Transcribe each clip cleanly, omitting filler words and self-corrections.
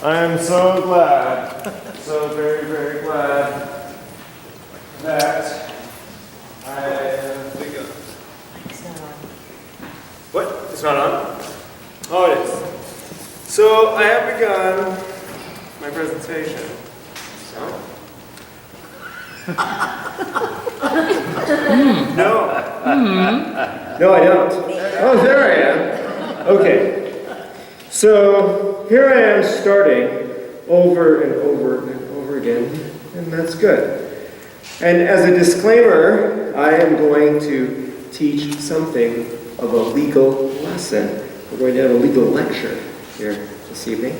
I am so glad, so very, very glad that I have begun. It's not on. What? It's not on? Oh, it is. So I have begun my presentation. So. No. No, I don't. Oh, there I am. Okay. So here I am starting over and over and over again, and that's good. And as a disclaimer, I am going to teach something of a legal lesson. We're going to have a legal lecture here this evening.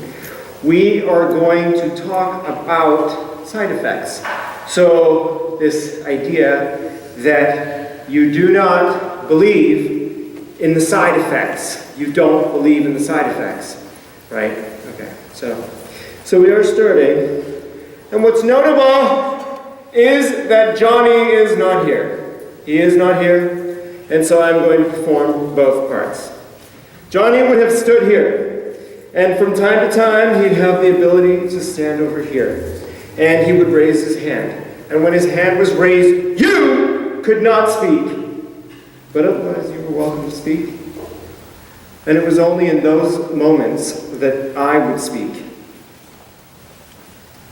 We are going to talk about side effects. So this idea that you do not believe in the side effects. You don't believe in the side effects, right? Okay, so we are starting. And what's notable is that Johnny is not here. He is not here, and so I'm going to perform both parts. Johnny would have stood here, and from time to time he'd have the ability to stand over here, and he would raise his hand. And when his hand was raised, you could not speak. But otherwise, you were welcome to speak. And it was only in those moments that I would speak.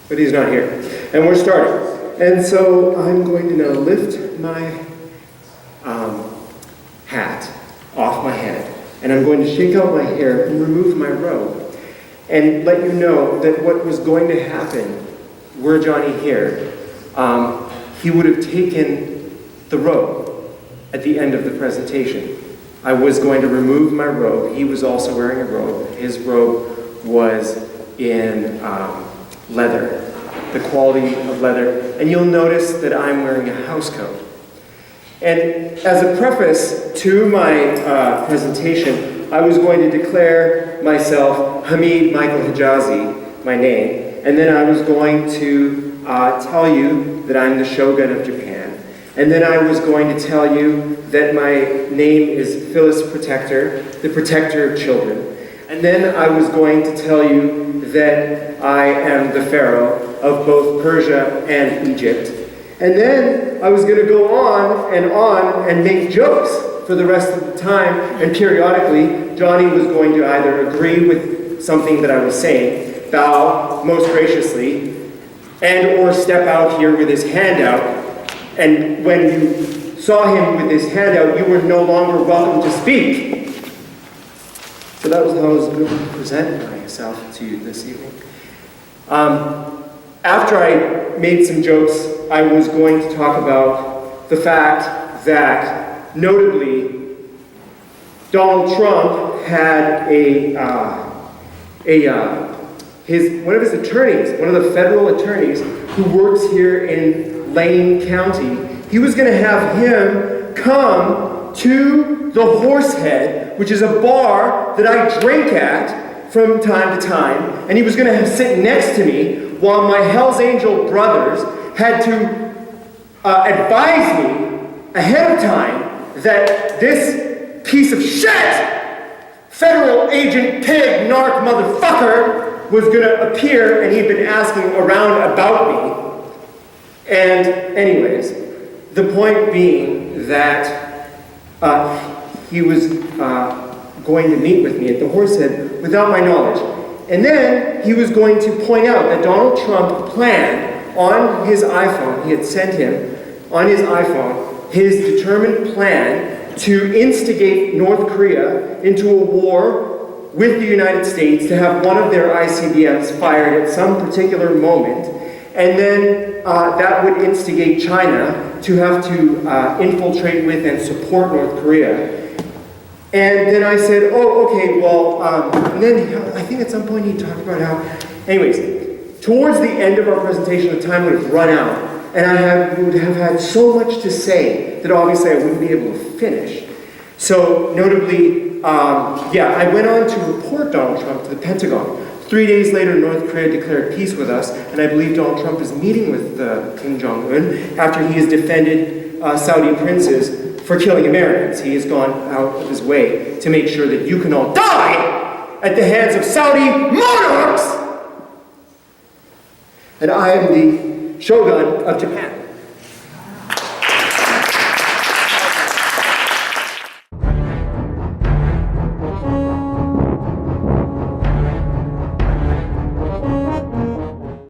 But he's not here. And we're starting. And so I'm going to now lift my hat off my head. And I'm going to shake out my hair and remove my robe. And let you know that what was going to happen were Johnny here, he would have taken the robe at the end of the presentation. I was going to remove my robe. He was also wearing a robe. His robe was in leather, the quality of leather. And you'll notice that I'm wearing a house coat. And as a preface to my presentation, I was going to declare myself Hamid Michael Hejazi, my name, and then I was going to tell you that I'm the Shogun of Japan. And then I was going to tell you that my name is Phyllis Protector, the protector of children. And then I was going to tell you that I am the pharaoh of both Persia and Egypt. And then I was going to go on and make jokes for the rest of the time. And periodically, Johnny was going to either agree with something that I was saying, bow most graciously, and or step out here with his hand out. And when you saw him with his hand out, you were no longer welcome to speak. So that was how I was going to present myself to you this evening. After I made some jokes, I was going to talk about the fact that, notably, Donald Trump had one of his attorneys, one of the federal attorneys who works here in Lane County, he was going to have him come to the Horsehead, which is a bar that I drink at from time to time, and he was going to sit next to me while my Hells Angel brothers had to advise me ahead of time that this piece of shit, federal agent pig narc motherfucker, was going to appear, and he'd been asking around about me. And anyways, the point being that he was going to meet with me at the Horsehead without my knowledge. And then he was going to point out that Donald Trump planned on his iPhone, he had sent him on his iPhone, his determined plan to instigate North Korea into a war with the United States, to have one of their ICBMs fired at some particular moment, and then that would instigate China to have to infiltrate with and support North Korea. And then I said, oh, okay, well, and then I think at some point he talked about how, anyways, towards the end of our presentation, the time would have run out, and I would have had so much to say that obviously I wouldn't be able to finish. So, notably, I went on to report Donald Trump to the Pentagon. 3 days later, North Korea declared peace with us, and I believe Donald Trump is meeting with Kim Jong-un after he has defended Saudi princes for killing Americans. He has gone out of his way to make sure that you can all die at the hands of Saudi monarchs and I am the Shogun of Japan.